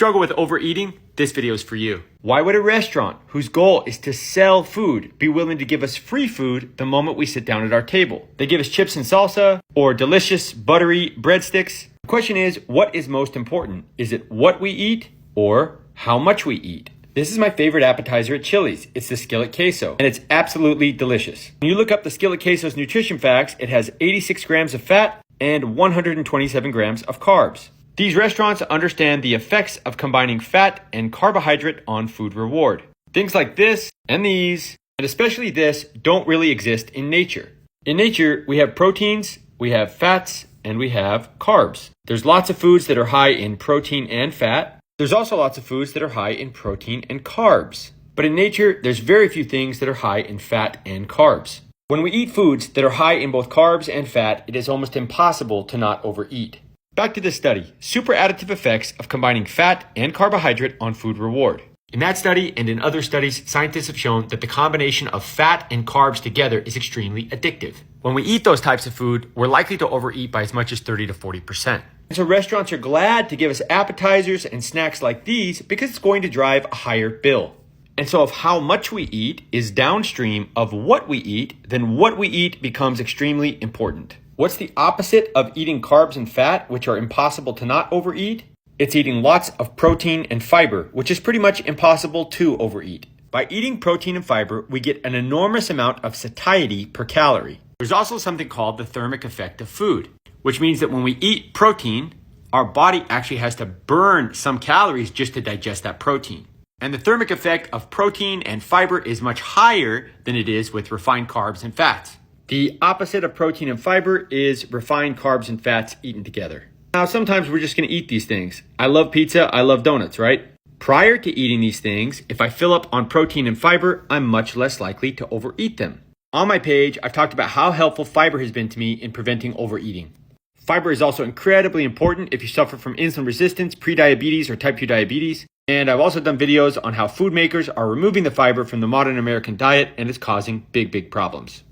struggle with overeating, this video is for you. Why would a restaurant whose goal is to sell food be willing to give us free food the moment we sit down at our table? They give us chips and salsa or delicious buttery breadsticks. The question is, what is most important? Is it what we eat or how much we eat? This is my favorite appetizer at Chili's. It's the skillet queso, and it's absolutely delicious. When you look up the skillet queso's nutrition facts, it has 86 grams of fat and 127 grams of carbs. These restaurants understand the effects of combining fat and carbohydrate on food reward. Things like this and these, and especially this, don't really exist in nature. In nature, we have proteins, we have fats, and we have carbs. There's lots of foods that are high in protein and fat. There's also lots of foods that are high in protein and carbs. But in nature, there's very few things that are high in fat and carbs. When we eat foods that are high in both carbs and fat, it is almost impossible to not overeat. Back to this study, super additive effects of combining fat and carbohydrate on food reward. In that study and in other studies, scientists have shown that the combination of fat and carbs together is extremely addictive. When we eat those types of food, we're likely to overeat by as much as 30 to 40%. And so restaurants are glad to give us appetizers and snacks like these because it's going to drive a higher bill. And so if how much we eat is downstream of what we eat, then what we eat becomes extremely important. What's the opposite of eating carbs and fat, which are impossible to not overeat? It's eating lots of protein and fiber, which is pretty much impossible to overeat. By eating protein and fiber, we get an enormous amount of satiety per calorie. There's also something called the thermic effect of food, which means that when we eat protein, our body actually has to burn some calories just to digest that protein. And the thermic effect of protein and fiber is much higher than it is with refined carbs and fats. The opposite of protein and fiber is refined carbs and fats eaten together. Now, sometimes we're just going to eat these things. I love pizza, I love donuts, right? Prior to eating these things, if I fill up on protein and fiber, I'm much less likely to overeat them. On my page, I've talked about how helpful fiber has been to me in preventing overeating. Fiber is also incredibly important if you suffer from insulin resistance, prediabetes, or type 2 diabetes. And I've also done videos on how food makers are removing the fiber from the modern American diet and it's causing big problems.